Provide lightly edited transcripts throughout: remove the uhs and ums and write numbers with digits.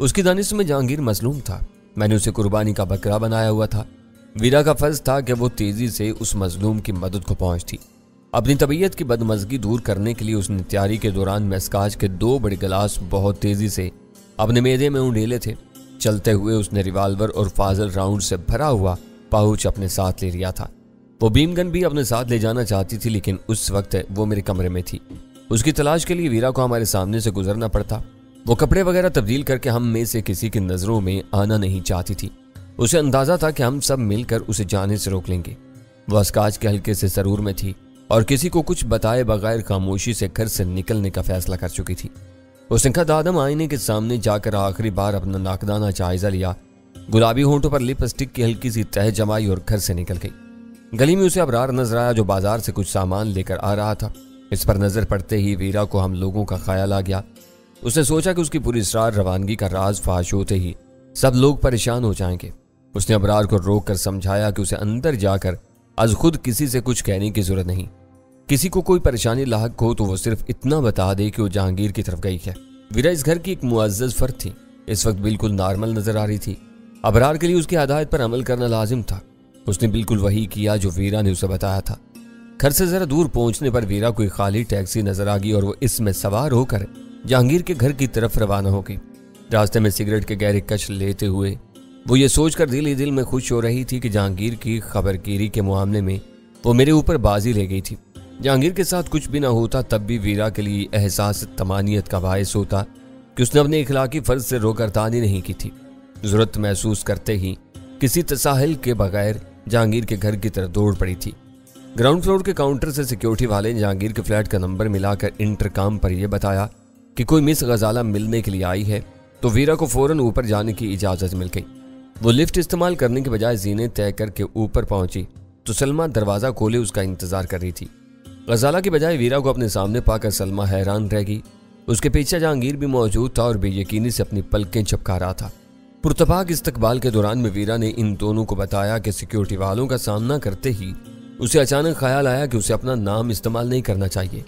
उसकी दानिश में जहांगीर मजलूम था। मैंने उसे कुर्बानी का बकरा बनाया हुआ था। वीरा का फर्ज था कि वो तेजी से उस मजलूम की मदद को पहुंचती। अपनी तबीयत की बदमज़गी दूर करने के लिए उसने तैयारी के दौरान मेस्काज के 2 बड़े गिलास बहुत तेजी से अपने मेदे में उंडेले थे। चलते हुए उसने रिवाल्वर और फाजल राउंड से भरा हुआ पाउच अपने साथ ले लिया था। वो बीमगन भी अपने साथ ले जाना चाहती थी, लेकिन उस वक्त वो मेरे कमरे में थी। उसकी तलाश के लिए वीरा को हमारे सामने से गुजरना पड़ता। वो कपड़े वगैरह तब्दील करके हम में से किसी की नजरों में आना नहीं चाहती थी। उसे अंदाजा था कि हम सब मिलकर उसे जाने से रोक लेंगे। वह अस्काज के हल्के से सरूर में थी और किसी को कुछ बताए बगैर खामोशी से घर से निकलने का फैसला कर चुकी थी। उसने कदम आईने के सामने जाकर आखिरी बार अपना नाकदाना जायजा लिया, गुलाबी होंठों पर लिपस्टिक की हल्की सी तह जमाई और घर से निकल गई। गली में उसे अबरार नजर आया जो बाजार से कुछ सामान लेकर आ रहा था। इस पर नजर पड़ते ही वीरा को हम लोगों का ख्याल आ गया। उसने सोचा कि उसकी पूरी इसरार रवानगी का राज फाश होते ही सब लोग परेशान हो जाएंगे। उसने अबरार को रोक कर समझाया कि उसे अंदर जाकर आज खुद किसी से कुछ कहने की जरूरत नहीं। किसी को कोई परेशानी लाहक हो तो वो सिर्फ इतना बता दे कि वो जहांगीर की तरफ गई है। वीरा इस घर की एक मुअज़्ज़ज़ फर्द थी। इस वक्त बिल्कुल नॉर्मल नजर आ रही थी। अबरार के लिए उसकी हिदायत पर अमल करना लाजिम था। उसने बिल्कुल वही किया जो वीरा ने उसे बताया था। घर से जरा दूर पहुंचने पर वीरा को एक खाली टैक्सी नजर आ गई और वो इसमें सवार होकर जहांगीर के घर की तरफ रवाना हो गई। रास्ते में सिगरेट के गहरे कश लेते हुए वो ये सोचकर दिल ही दिल में खुश हो रही थी कि जहांगीर की खबरगिरी के मामले में वो मेरे ऊपर बाजी ले गई थी। जहांगीर के साथ कुछ भी ना होता तब भी वीरा के लिए एहसास तमानियत का बायस होता कि उसने अपने इखलाकी फर्ज से रोकरतानी नहीं की थी। जरूरत महसूस करते ही किसी तसाहिल के बगैर जहांगीर के घर की तरफ दौड़ पड़ी थी। ग्राउंड फ्लोर के काउंटर से सिक्योरिटी वाले ने जहांगीर के फ्लैट का नंबर मिलाकर इंटरकॉम पर यह बताया कि कोई मिस गजाला मिलने के लिए आई है, तो वीरा को फौरन ऊपर जाने की इजाजत मिल गई। वो लिफ्ट इस्तेमाल करने के बजाय जीने तय करके ऊपर पहुंची तो सलमा दरवाजा खोले उसका इंतजार कर रही थी। गजाला की बजाय वीरा को अपने सामने पाकर सलमा हैरान रह गई। उसके पीछे जहांगीर भी मौजूद था और बेयकीनी से अपनी पलकें झपका रहा था। पुरतपाक इस्तकबाल के दौरान में वीरा ने इन दोनों को बताया कि सिक्योरिटी वालों का सामना करते ही उसे अचानक ख्याल आया कि उसे अपना नाम इस्तेमाल नहीं करना चाहिए।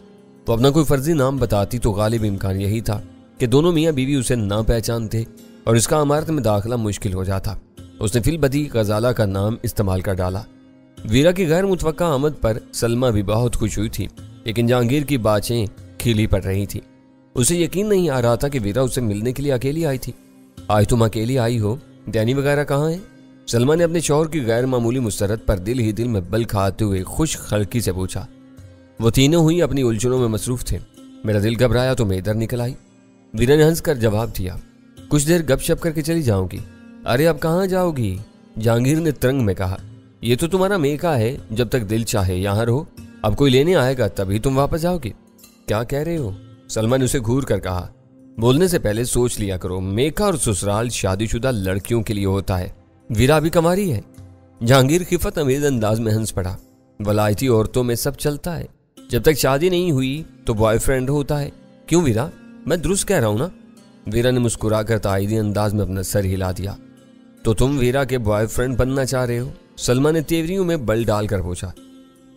वो अपना कोई फर्जी नाम बताती तो गालिब इम्कान यही था कि दोनों मियाँ बीवी उसे ना पहचानते और इसका इमारत में दाखिला मुश्किल हो जाता। उसने फिलबदी गजाला का नाम इस्तेमाल कर डाला। वीरा की गैर मुतवक्का आमद पर सलमा भी बहुत खुश हुई थी, लेकिन जहांगीर की बातें खिली पड़ रही थी। उसे यकीन नहीं आ रहा था कि वीरा उसे मिलने के लिए अकेली आई थी। आज तुम अकेली आई हो, डैनी वगैरह कहाँ है? सलमा ने अपने शौहर की गैर मामूली मुस्तरद पर दिल ही दिल में बल खाते हुए खुश खलकी से पूछा। वो तीनों हुई अपनी उलझनों में मसरूफ थे। मेरा दिल घबराया तो मैं इधर निकल आई। वीरा ने हंसकर जवाब दिया, कुछ देर गपशप करके चली जाऊंगी। अरे अब कहाँ जाओगी? जहांगीर ने तरंग में कहा, ये तो तुम्हारा मेका है, जब तक दिल चाहे यहाँ रहो। अब कोई लेने आएगा तभी तुम वापस जाओगे। क्या कह रहे हो? सलमा ने उसे घूर कर कहा, बोलने से पहले सोच लिया करो। मेका और ससुराल शादीशुदा लड़कियों के लिए होता है। वीरा भी कमारी है। जहांगीर खिफत अमेज अंदाज में हंस पड़ा। वलायती औरतों में सब चलता है, जब तक शादी नहीं हुई तो बॉयफ्रेंड होता है। क्यों वीरा, मैं दुरुस्त कह रहा हूं ना? वीरा ने मुस्कुराकर ताईदी अंदाज में अपना सर हिला दिया। तो तुम वीरा के बॉयफ्रेंड बनना चाह रहे हो? सलमा ने तेवरियों में बल डालकर पूछा।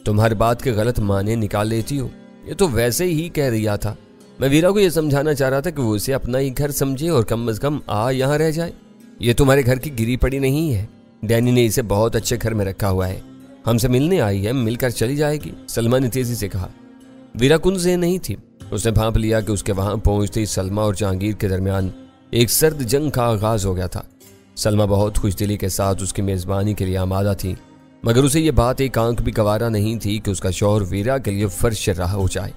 तुम हर बात के गलत माने निकाल लेती हो। ये तो वैसे ही कह दिया था। मैं वीरा को यह समझाना चाह रहा था कि वो इसे अपना ही घर समझे और कम से कम यहाँ रह जाए। ये तुम्हारे घर की गिरी पड़ी नहीं है। डैनी ने इसे बहुत अच्छे घर में रखा हुआ है। हमसे मिलने आई है, मिलकर चली जाएगी, सलमा ने तेजी से कहा। वीरा कुंज़े नहीं थी। उसने भांप लिया कि उसके वहां पहुंचते ही सलमा और जहांगीर के दरमियान एक सर्द जंग का आगाज हो गया था। सलमा बहुत खुशदिली के साथ उसकी मेजबानी के लिए आमादा थी, मगर उसे यह बात एक आंख भी गवारा नहीं थी कि उसका शौहर वीरा के लिए फर्श रहा हो जाए।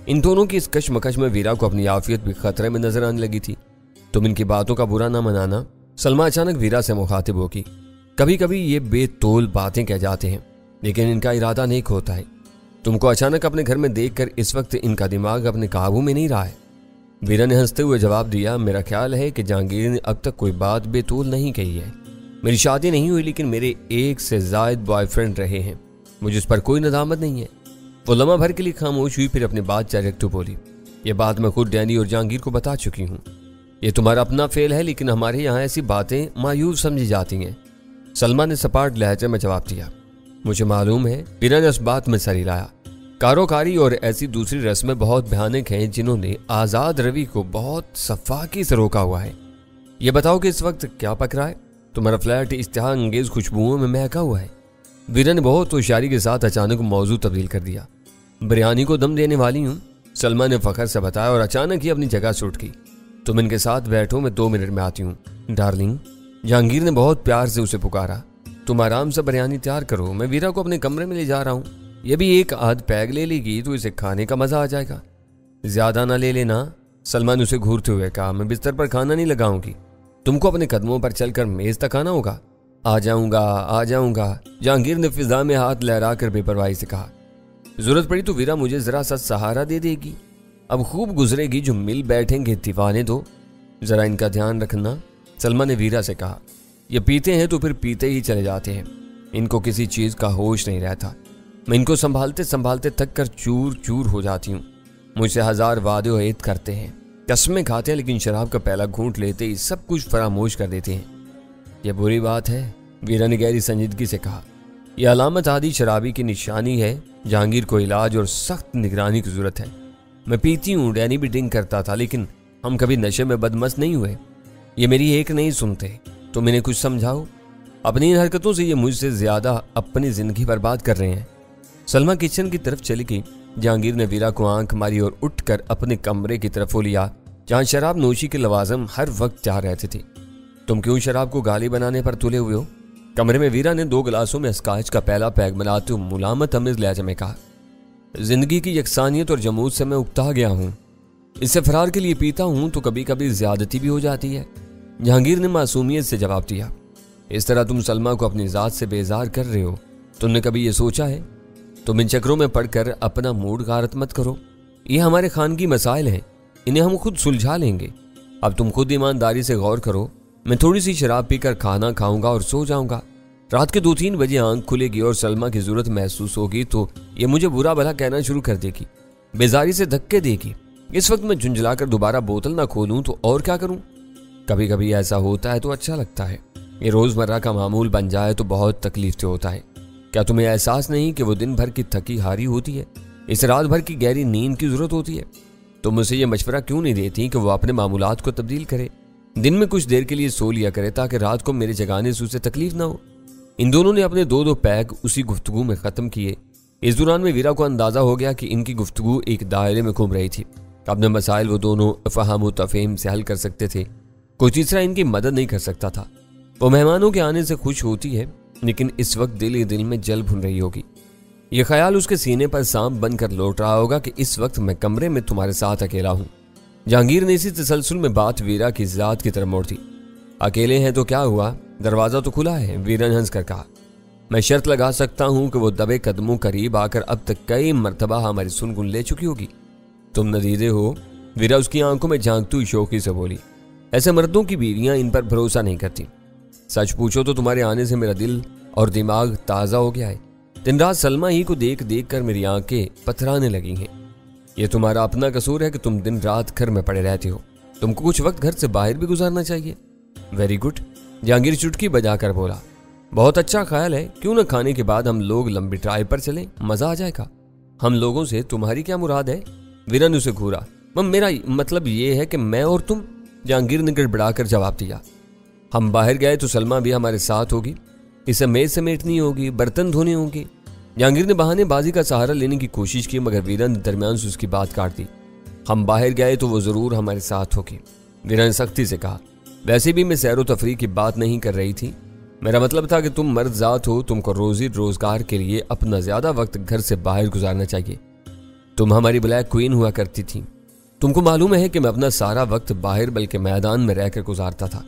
इन दोनों की इस कशमकश में वीरा को अपनी आफियत भी खतरे में नजर आने लगी थी। तुम इनकी बातों का बुरा ना मनाना, सलमा अचानक वीरा से मुखातिब होगी। कभी कभी ये बेतौल बातें कह जाते हैं, लेकिन इनका इरादा नेक होता है। तुमको अचानक अपने घर में देखकर इस वक्त इनका दिमाग अपने काबू में नहीं रहा है। वीरा ने हंसते हुए जवाब दिया, मेरा ख्याल है कि जहांगीर ने अब तक कोई बात बेतौल नहीं कही है। मेरी शादी नहीं हुई, लेकिन मेरे एक से ज्यादा बॉयफ्रेंड रहे हैं। मुझे इस पर कोई नदामत नहीं है। वो लम्हा भर के लिए खामोश हुई, फिर अपनी बात जारी रखते बोली, ये बात मैं खुद डैनी और जहांगीर को बता चुकी हूँ। ये तुम्हारा अपना फेल है, लेकिन हमारे यहाँ ऐसी बातें मायूस समझी जाती हैं। सलमा ने सपाट लहजे में जवाब दिया, मुझे मालूम है। वीरा ने इस बात में सर हिलाया। कारोकारी और ऐसी दूसरी रस्में बहुत भयानक हैं जिन्होंने आजाद रवि को बहुत सफाकी से रोका हुआ है। ये बताओ कि इस वक्त क्या पक रहा है? तुम्हारा फ्लैट इश्तिहार अंगेज खुशबुओं में महका हुआ है। वीरा ने बहुत होशियारी के साथ अचानक मौजू तब्दील कर दिया। बिरयानी को दम देने वाली हूँ, सलमा ने फखर से बताया और अचानक ही अपनी जगह से उठ गई। तुम इनके साथ बैठो, मैं 2 मिनट में आती हूँ डार्लिंग। जहांगीर ने बहुत प्यार से उसे पुकारा। तुम आराम से बिरयानी तैयार करो, मैं वीरा को अपने कमरे में ले जा रहा हूँ। ये भी एक आध पैग ले लेगी तो इसे खाने का मजा आ जाएगा। ज्यादा ना ले लेना, सलमा ने उसे घूरते हुए कहा। मैं बिस्तर पर खाना नहीं लगाऊंगी, तुमको अपने कदमों पर चलकर मेज तक आना होगा। आ जाऊंगा आ जाऊंगा, जहांगीर ने फिजा में हाथ लहरा कर बेपरवाही से कहा। जरूरत पड़ी तो वीरा मुझे जरा सा सहारा दे देगी, अब खूब गुजरेगी जो मिल बैठेंगे दीवाने दो, जरा इनका ध्यान रखना, सलमा ने वीरा से कहा। ये पीते हैं तो फिर पीते ही चले जाते हैं, इनको किसी चीज का होश नहीं रहता। मैं इनको संभालते संभालते थक कर चूर चूर हो जाती हूँ। मुझसे 1000 वादे और करते हैं, कसमें खाते हैं, लेकिन शराब का पहला घूंट लेते ही सब कुछ फरामोश कर देते हैं। यह बुरी बात है, वीरा ने गहरी संजीदगी से कहा। यह अलामत आदि शराबी की निशानी है। जहांगीर को इलाज और सख्त निगरानी की जरूरत है। मैं पीती हूँ, डैनी भी ड्रिंक करता था, लेकिन हम कभी नशे में बदमस्त नहीं हुए। ये मेरी एक नहीं सुनते, तुम इन्हें कुछ समझाओ। अपनी इन हरकतों से ये मुझसे ज्यादा अपनी जिंदगी बर्बाद कर रहे हैं। सलमा किचन की तरफ चली गई। जहांगीर ने वीरा को आंख मारी और उठकर अपने कमरे की तरफ लिया, जहां शराब नोशी के लवाजम हर वक्त तैयार रहते थे। तुम क्यों शराब को गाली बनाने पर तुले हुए हो? कमरे में वीरा ने 2 गिलासों में स्कॉच का पहला पैग मिलाते हुए मुलामत अमीज लहजे में कहा। जिंदगी की यकसानियत और जमूद से मैं उकता गया हूँ। इससे फरार के लिए पीता हूँ तो कभी कभी ज्यादती भी हो जाती है। जहांगीर ने मासूमियत से जवाब दिया। इस तरह तुम सलमा को अपनी जात से बेजार कर रहे हो। तुमने कभी ये सोचा है? तुम इन चक्रों में पड़कर अपना मूड गारत मत करो। ये हमारे खानगी मसाइल हैं, इन्हें हम खुद सुलझा लेंगे। अब तुम खुद ईमानदारी से गौर करो। मैं थोड़ी सी शराब पीकर खाना खाऊंगा और सो जाऊंगा। रात के 2-3 बजे आंख खुलेगी और सलमा की जरूरत महसूस होगी तो ये मुझे बुरा भला कहना शुरू कर देगी, बेजारी से धक्के देगी। इस वक्त मैं झुंझलाकर दोबारा बोतल ना खोलूं तो और क्या करूं? कभी कभी ऐसा होता है तो अच्छा लगता है। ये रोजमर्रा का मामूल बन जाए तो बहुत तकलीफ से होता है। क्या तुम्हें एहसास नहीं कि वो दिन भर की थकी हारी होती है, इस रात भर की गहरी नींद की जरूरत होती है? तुम उसे ये मशवरा क्यों नहीं देती कि वो अपने मामूलात को तब्दील करे, दिन में कुछ देर के लिए सो लिया करे ताकि रात को मेरे जगाने से उसे तकलीफ ना हो। इन दोनों ने अपने 2-2 पैग उसी गुफ्तगू में खत्म किए। इस दौरान में वीरा को अंदाजा हो गया कि इनकी गुफ्तगू एक दायरे में घूम रही थी। अपने मसाइल वो दोनों फहम तफहीम से हल कर सकते थे, कोई तीसरा इनकी मदद नहीं कर सकता था। वो मेहमानों के आने से खुश होती है, लेकिन इस वक्त दिल ही दिल में जल भुन रही होगी। ये ख्याल उसके सीने पर सांप बनकर लौट रहा होगा कि इस वक्त मैं कमरे में तुम्हारे साथ अकेला हूं। जहांगीर ने इसी तसलसल में बात वीरा की जात की तरफ मोड़ दी। अकेले हैं तो क्या हुआ, दरवाजा तो खुला है, वीरा ने हंस कर कहा। मैं शर्त लगा सकता हूं कि वो दबे कदमों करीब आकर अब तक कई मर्तबा हमारी सुनगुन ले चुकी होगी। तुम नदीदे हो, वीरा उसकी आंखों में झांकती हुई शौकी से बोली। ऐसे मर्दों की बीवियां इन पर भरोसा नहीं करती। सच पूछो तो तुम्हारे आने से मेरा दिल और दिमाग ताजा हो गया है। दिन रात सलमा ही को देख देख कर मेरी आंखें पथराने लगी हैं। यह तुम्हारा अपना कसूर है कि तुम दिन रात घर में पड़े रहते हो। तुमको कुछ वक्त घर से बाहर भी गुजारना चाहिए। वेरी गुड, जहांगीर चुटकी बजाकर बोला। बहुत अच्छा ख्याल है, क्यों न खाने के बाद हम लोग लंबी ड्राइव पर चलें, मजा आ जाएगा। हम लोगों से तुम्हारी क्या मुराद है? वीरा ने उसे घूरा। मेरा मतलब ये है कि मैं और तुम, जहांगीर ने गड़बड़ाकर जवाब दिया। हम बाहर गए तो सलमा भी हमारे साथ होगी, इसे मेज समेटनी होगी, बर्तन धोने होंगे। जहांगीर ने बहानेबाजी का सहारा लेने की कोशिश की, मगर वीरा ने दरमियान से उसकी बात काट दी। हम बाहर गए तो वो जरूर हमारे साथ होगी, वीरा ने सख्ती से कहा। वैसे भी मैं सैर व तफरीह की बात नहीं कर रही थी, मेरा मतलब था कि तुम मर्द जात हो, तुमको रोजी रोजगार के लिए अपना ज्यादा वक्त घर से बाहर गुजारना चाहिए। तुम हमारी ब्लैक क्वीन हुआ करती थी। तुमको मालूम है कि मैं अपना सारा वक्त बाहर बल्कि मैदान में रहकर गुजारता था,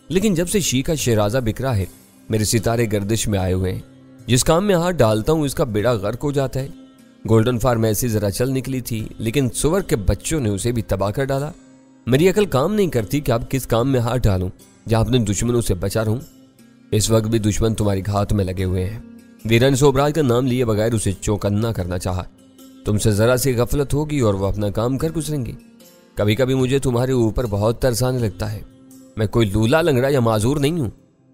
लेकिन जब से शी का शहराजा बिखरा है, मेरे सितारे गर्दिश में आए हुए हैं। जिस काम में हाथ डालता हूं उसका बेड़ा गर्क हो जाता है। गोल्डन फार्मेसी जरा चल निकली थी, लेकिन सुअर के बच्चों ने उसे भी तबाह कर डाला। मेरी अकल काम नहीं करती कि अब किस काम में हाथ डालूं जहां अपने दुश्मनों से बचा रहूं। इस वक्त भी दुश्मन तुम्हारी घात में लगे हुए हैं। वीरा ने सोबराज का नाम लिए बगैर उसे चौकन्ना करना चाहा। तुमसे जरा सी गफलत होगी और वो अपना काम कर गुजरेंगे। कभी कभी मुझे तुम्हारे ऊपर बहुत तरस आने लगता है। मैं कोई लूला लंगड़ा या माजूर नहीं हूं।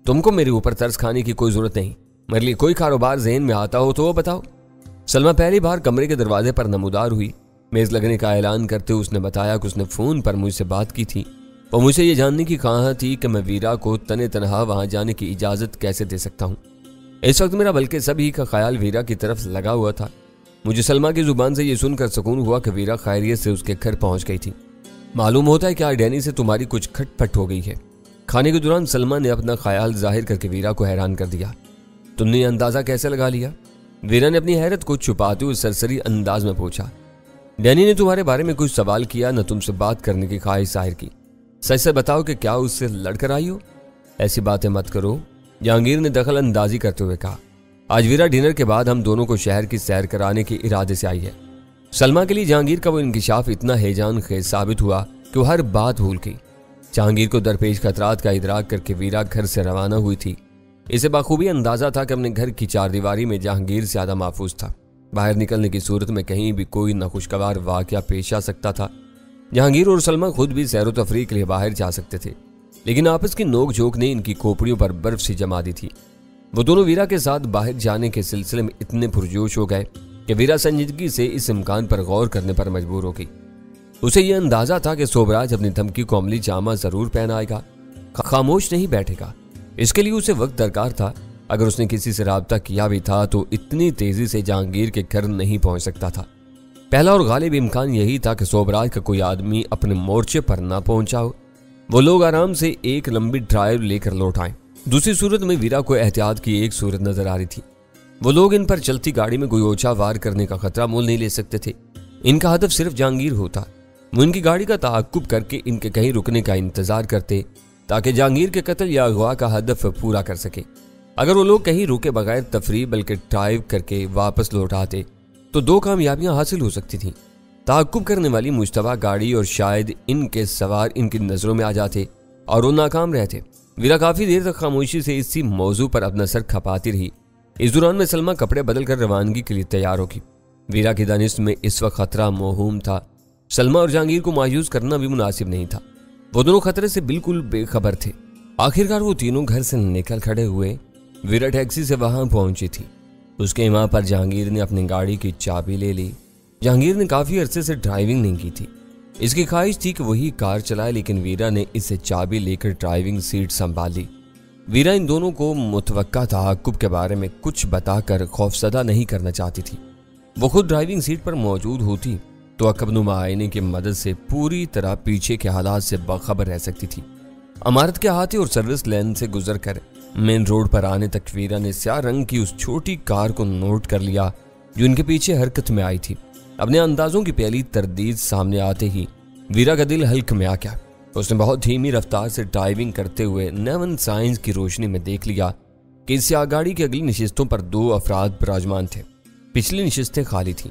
तुमको मेरे ऊपर तरस खाने की कोई जरूरत नहीं। मेरे लिए कोई कारोबार ज़हन में आता हो तो वो बताओ। सलमा पहली बार कमरे के दरवाजे पर नमूदार हुई। मेज लगने का ऐलान करते हुए उसने बताया कि उसने फोन पर मुझसे बात की थी। वो मुझसे ये जानने की ख्वाह थी कि मैं वीरा को तने तनहा वहां जाने की इजाजत कैसे दे सकता हूँ। इस वक्त मेरा बल्कि सभी का ख्याल वीरा की तरफ लगा हुआ था। मुझे सलमा की जुबान से ये सुनकर सुकून हुआ कि वीरा खैरियत से उसके घर पहुंच गई थी। मालूम होता है क्या डैनी से तुम्हारी कुछ खटपट हो गई है। खाने के दौरान सलमा ने अपना ख्याल जाहिर करके वीरा को हैरान कर दिया। तुमने ये अंदाजा कैसे लगा लिया? वीरा ने अपनी हैरत को छुपाते हुए सरसरी अंदाज में पूछा। डैनी ने तुम्हारे बारे में कुछ सवाल किया, न तुमसे बात करने की ख्वाहिश जाहिर की। सच से बताओ कि क्या उससे लड़कर आई हो? ऐसी बातें मत करो, जहांगीर ने दखल अंदाजी करते हुए कहा। आज वीरा डिनर के बाद हम दोनों को शहर की सैर कराने के इरादे से आई है। सलमा के लिए जहांगीर का वो इंकिशाफ इतना हैजान खेज साबित हुआ कि वो हर बात भूल गई। जहांगीर को दरपेश खतरात का इदराक करके वीरा घर से रवाना हुई थी। इसे बाखूबी अंदाजा था कि अपने घर की चारदीवारी में जहांगीर ज्यादा महफूज था। बाहर निकलने की सूरत में कहीं भी कोई नाखुशगवार वाकया पेश आ सकता था। जहांगीर और सलमा खुद भी सैर व तफरीह के लिए बाहर जा सकते थे, लेकिन आपस की नोक झोंक ने इनकी खोपड़ियों पर बर्फ सी जमा दी थी। वो दोनों वीरा के साथ बाहर जाने के सिलसिले में इतने पुरजोश हो गए कि वीरा संजीदगी से इस इम्कान पर गौर करने पर मजबूर हो गई। उसे यह अंदाजा था कि सोबराज अपनी धमकी को अमली जामा जरूर पहनाएगा, खामोश नहीं बैठेगा। इसके लिए उसे वक्त दरकार था। अगर उसने किसी से राब्ता किया भी था तो इतनी तेजी से जहांगीर के घर नहीं पहुंच सकता था। पहला और गालिब इम्कान यही था कि सोबराज का कोई आदमी अपने मोर्चे पर ना पहुंचा हो। वो लोग आराम से एक लंबी ड्राइव लेकर लौट आए। दूसरी सूरत में वीरा को एहतियात की एक सूरत नजर आ रही थी। वो लोग इन पर चलती गाड़ी में कोई ओछा वार करने का खतरा मोल नहीं ले सकते थे। इनका हदफ सिर्फ जहांगीर होता। वो इनकी गाड़ी का ताकुब करके इनके कहीं रुकने का इंतजार करते ताकि जहांगीर के कत्ल या अगवा का हदफ पूरा कर सके। अगर वो लोग कहीं रुके बगैर तफरी बल्कि ड्राइव करके वापस लौट आते तो दो कामयाबियां हासिल हो सकती थीं। ताकुब करने वाली मुश्तबा गाड़ी और शायद इनके सवार इनकी नजरों में आ जाते और वो नाकाम रहते। वीरा काफी देर तक खामोशी से इसी मौजू पर अपना सर खपाती रही। इस दौरान में सलमा कपड़े बदलकर रवानगी के लिए तैयार होगी। वीरा की दानिश में इस वक्त खतरा मौहूम था। सलमा और जहांगीर को मायूस करना भी मुनासिब नहीं था। वो दोनों खतरे से बिल्कुल बेखबर थे। आखिरकार वो तीनों घर से निकल खड़े हुए। वीरा टैक्सी से वहां पहुंची थी। उसके वहां पर जहांगीर ने अपनी गाड़ी की चाबी ले ली। जहांगीर ने काफी अरसे से ड्राइविंग नहीं की थी। इसकी ख्वाहिश थी कि वही कार चलाए, लेकिन वीरा ने इससे चाबी लेकर ड्राइविंग सीट संभाली। वीरा इन दोनों को मुतवक्का तहक्कुब के बारे में कुछ बताकर खौफजदा नहीं करना चाहती थी। वो खुद ड्राइविंग सीट पर मौजूद होती तो अकबनुमा आईने की मदद से पूरी तरह पीछे के हालात से बाखबर रह सकती थी। इमारत के अहाते और सर्विस लेन से गुजरकर मेन रोड पर आने तक वीरा ने स्याह रंग की उस छोटी कार को नोट कर लिया जो इनके पीछे हरकत में आई थी। अपने अंदाजों की पहली तरदीद सामने आते ही वीरा का दिल हल्क में आ गया। उसने बहुत धीमी रफ्तार से ड्राइविंग करते हुए नेवन साइंस की रोशनी में देख लिया कि इस गाड़ी की अगली नशिस्तों पर दो अफराद विराजमान थे। पिछली नशिस्तें खाली थीं।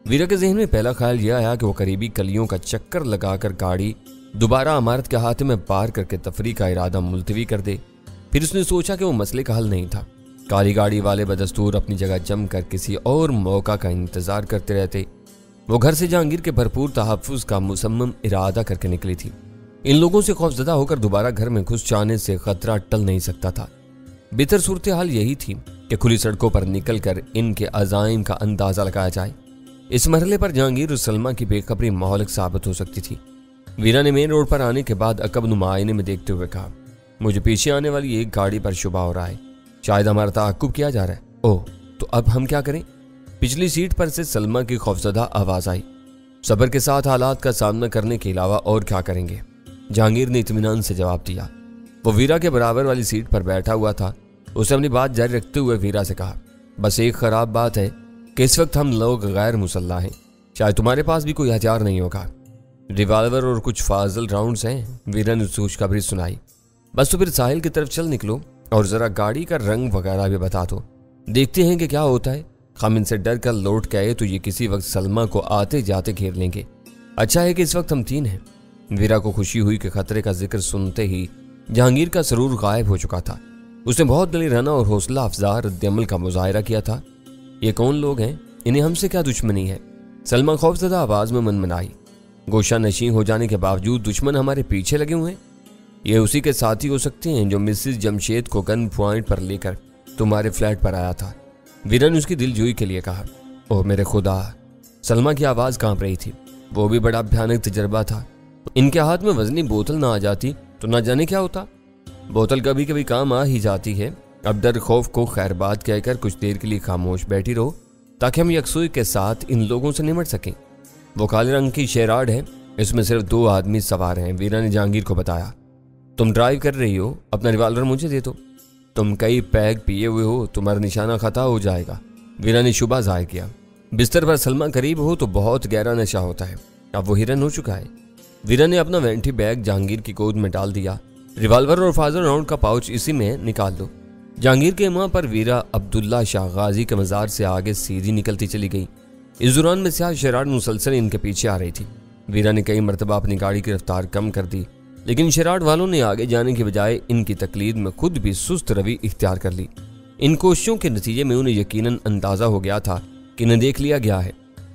वीरा के जहन में पहला ख्याल यह आया कि वो करीबी कलियों का चक्कर लगाकर गाड़ी दोबारा इमारत के हाथे में पार करके तफरीह का इरादा मुलतवी कर दे। फिर उसने सोचा कि वो मसले का हल नहीं था। काली गाड़ी वाले बदस्तूर अपनी जगह जमकर किसी और मौका का इंतजार करते रहते। वो घर से जहांगीर के भरपूर तहफ्फुज़ का मुसम्मम इरादा करके निकली थी। इन लोगों से खौफजदा होकर दोबारा घर में घुस जाने से खतरा टल नहीं सकता था। बेहतर सूरत हाल यही थी कि खुली सड़कों पर निकलकर इनके अज़ाइम का अंदाजा लगाया जाए। इस मरहले पर जहांगीर और सलमा की बेखबरी महौलक साबित हो सकती थी। वीरा ने मेन रोड पर आने के बाद अकबनुमा आईने में देखते हुए कहा, मुझे पीछे आने वाली एक गाड़ी पर शुबा हो रहा है। शायद हमारा ताकुब किया जा रहा है। ओह, तो अब हम क्या करें? पिछली सीट पर से सलमा की खौफजदा आवाज आई। सब्र के साथ हालात का सामना करने के अलावा और क्या करेंगे? जहांगीर ने इत्मीनान से जवाब दिया। वो वीरा के बराबर वाली सीट पर बैठा हुआ था। उसने अपनी बात जारी रखते हुए वीरा से कहा, बस एक खराब बात है कि इस वक्त हम लोग गैर मुसल्ला हैं। शायद तुम्हारे पास भी कोई हथियार नहीं होगा। रिवाल्वर और कुछ फाजल राउंड्स हैं। वीरा ने खुशखबरी सुनाई। बस तो फिर साहिल की तरफ चल निकलो और जरा गाड़ी का रंग वगैरह भी बता दो, देखते हैं कि क्या होता है। हम इनसे डर कर लौट के आए तो ये किसी वक्त सलमा को आते जाते घेर लेंगे। अच्छा है कि इस वक्त हम तीन हैं। वीरा को खुशी हुई कि खतरे का जिक्र सुनते ही जहांगीर का सरूर गायब हो चुका था। उसने बहुत दलेराना और हौसला अफजा रद्दअमल का मुजाहिरा किया था। ये कौन लोग हैं? इन्हें हमसे क्या दुश्मनी है? सलमा खौफजदा आवाज में मनमनाई। गोशा नशी हो जाने के बावजूद दुश्मन हमारे पीछे लगे हुए हैं। ये उसी के साथी हो सकते हैं जो मिसेस जमशेद को गन पॉइंट पर लेकर तुम्हारे फ्लैट पर आया था। वीरा ने उसकी दिलजोई के लिए कहा। ओह मेरे खुदा! सलमा की आवाज कांप रही थी। वो भी बड़ा भयानक तजर्बा था। इनके हाथ में वजनी बोतल ना आ जाती तो ना जाने क्या होता। बोतल कभी कभी काम आ ही जाती है। अब डर खौफ को खैरबाद कहकर कुछ देर के लिए खामोश बैठी रहो ताकि हम यकसुई के साथ इन लोगों से निमट सकें। वो काले रंग की शेराड है, इसमें सिर्फ 2 आदमी सवार हैं। वीरा ने जहांगीर को बताया, तुम ड्राइव कर रही हो, अपना रिवाल्वर मुझे दे दो। तुम कई पैग पिए हुए हो, तुम्हारा निशाना खता हो जाएगा। वीरा ने शुबा जाहिर किया। बिस्तर पर सलमा करीब हो तो बहुत गहरा नशा होता है। अब वो हिरन हो चुका है। वीरा ने अपना वेंटी बैग जहांगीर की गोद में डाल दिया। रिवाल्वर और फाजर राउंड का पाउच इसी में निकाल दो। जहांगीर के मुंह पर वीरा अब्दुल्ला शाह गाजी के मजार से आगे सीधी निकलती चली गई। इस दौरान में स्याह शेराड मुसलसल इनके पीछे आ रही थी। वीरा ने कई मरतबा अपनी गाड़ी की रफ्तार कम कर दी, लेकिन शेराड वालों ने आगे जाने के बजाय इनकी तकलीद में खुद भी सुस्त रवि इख्तियार कर ली। इन कोशिशों के नतीजे में उन्हें यकीनन अंदाजा हो गया था कि इन्हें देख लिया गया है।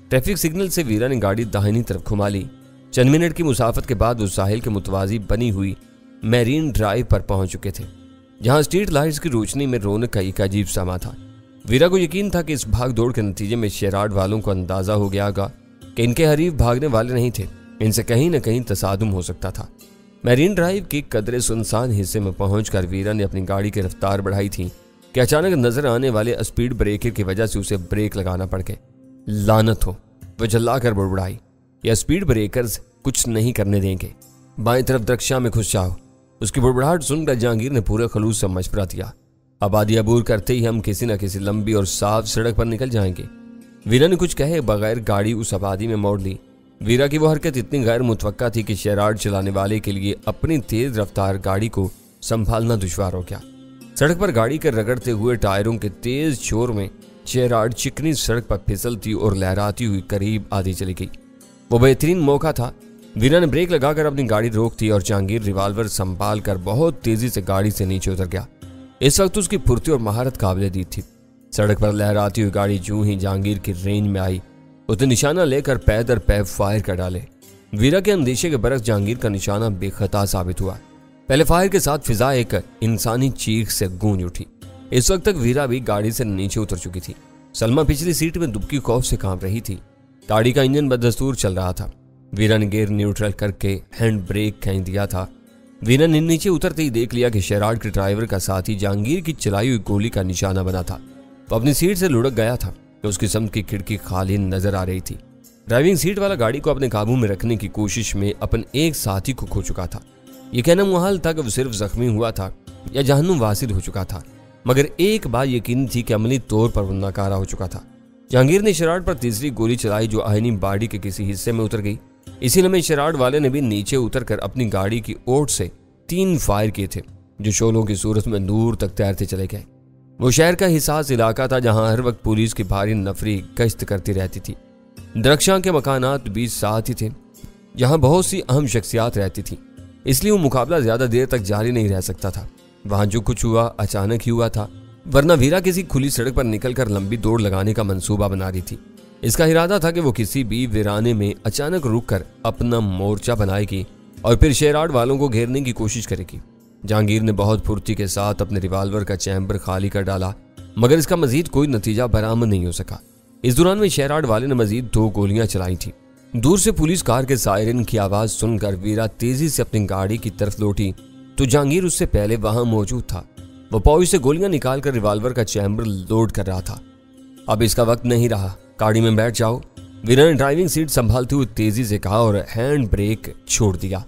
ट्रैफिक सिग्नल से वीरा ने गाड़ी दाहिनी तरफ घुमा ली। चंद मिनट की मुसाफत के बाद वो साहिल के मुतवाजी बनी हुई मैरीन ड्राइव पर पहुंच चुके थे, जहां स्ट्रीट लाइट्स की रोशनी में रौनक का एक अजीब समा था। वीरा को यकीन था कि इस भाग दौड़ के नतीजे में शेराड वालों को अंदाजा हो गया होगा कि इनके हरीफ भागने वाले नहीं थे, इनसे कहीं न कहीं तसादुम हो सकता था। मैरीन ड्राइव के कदरे सुनसान हिस्से में पहुंचकर वीरा ने अपनी गाड़ी की रफ्तार बढ़ाई थी कि अचानक नजर आने वाले स्पीड ब्रेकर की वजह से उसे ब्रेक लगाना पड़ गए। लानत हो, वह चिल्लाकर बुड़बुड़ाई, या स्पीड ब्रेकर्स कुछ नहीं करने देंगे। बाएं तरफ दरख्शां में घुस जाओ। उसकी बुड़बुड़ाहट सुनकर जहांगीर ने पूरे खलूस से मशवरा दिया। आबादी अबूर करते ही हम किसी न किसी लंबी और साफ सड़क पर निकल जाएंगे। वीरा ने कुछ कहे बगैर गाड़ी उस आबादी में मोड़ ली। वीरा की वो हरकत इतनी गैर मुतवक्का थी कि शेराड चलाने वाले के लिए अपनी तेज रफ्तार गाड़ी को संभालना दुश्वार हो गया। सड़क पर गाड़ी के रगड़ते हुए टायरों के तेज शोर में शेराड चिकनी सड़क पर फिसलती और लहराती हुई करीब आधी चली गई। वो बेहतरीन मौका था। वीरा ने ब्रेक लगाकर अपनी गाड़ी रोक दी और जहांगीर रिवाल्वर संभाल कर बहुत तेजी से गाड़ी से नीचे उतर गया। इस वक्त उसकी फुर्ती और महारत काबिल दीद थी। सड़क पर लहराती हुई गाड़ी जूं ही जहांगीर की रेंज में आई, उसने निशाना लेकर पै दर पै फायर कर डाले। वीरा के अंदेशे के बरस जहांगीर का निशाना बेखता साबित हुआ। पहले फायर के साथ फिजा एक इंसानी चीख से गूंज उठी। इस वक्त तक वीरा भी गाड़ी से नीचे उतर चुकी थी। सलमा पिछली सीट में दुबकी खौफ से कांप रही थी। गाड़ी का इंजन बदस्तूर चल रहा था। वीरा ने गियर न्यूट्रल करके हैंड ब्रेक खींच दिया था। वीरा ने नीचे उतरते ही देख लिया कि शेराड के ड्राइवर का साथी जहांगीर की चलाई हुई गोली का निशाना बना था। वो अपनी सीट से लुढ़क गया था। उसकी समत की खिड़की खाली नजर आ रही थी। ड्राइविंग सीट वाला गाड़ी को अपने काबू में रखने की कोशिश में अपन एक साथी को खो चुका था। यह कहना मुहाल था कि वो सिर्फ जख्मी हुआ था या जहन्नुम वासिल हो चुका था, मगर एक बात यकीन थी कि अमली तौर पर वो नाकारा हो चुका था। जहांगीर ने शेराड पर तीसरी गोली चलाई जो आहिनी बाड़ी के किसी हिस्से में उतर गई। इसी लम्हे शेराड वाले ने भी नीचे उतरकर अपनी गाड़ी की ओट से 3 फायर किए थे जो शोलों की सूरत में दूर तक तैरते चले गए। वो शहर का हिसास इलाका था जहां हर वक्त पुलिस की भारी नफरी गश्त करती रहती थी। दरख्शां के मकानात भी साथ ही थे जहां बहुत सी अहम शख्सियात रहती थी, इसलिए वो मुकाबला ज्यादा देर तक जारी नहीं रह सकता था। वहां जो कुछ हुआ अचानक ही हुआ था, वरना वीरा किसी खुली सड़क पर निकलकर लंबी दौड़ लगाने का मंसूबा बना रही थी। इसका इरादा था कि वो किसी भी वीराने में अचानक रुककर अपना मोर्चा बनाएगी और फिर शेराड वालों को घेरने की कोशिश करेगी। जहांगीर ने बहुत फुर्ती के साथ अपने रिवाल्वर का चैम्बर खाली कर डाला, मगर इसका मजीद कोई नतीजा बरामद नहीं हो सका। इस दौरान में शेराड वाले ने मजीद 2 गोलियां चलाई थी। दूर से पुलिस कार के सायरन की आवाज सुनकर वीरा तेजी से अपनी गाड़ी की तरफ लौटी तो जहांगीर उससे पहले वहां मौजूद था। वो पाउच से गोलियां निकालकर रिवाल्वर का चैम्बर लोड कर रहा था। अब इसका वक्त नहीं रहा, गाड़ी में बैठ जाओ, वीरा ने ड्राइविंग सीट संभालते हुए तेजी से कहा और हैंड ब्रेक छोड़ दिया।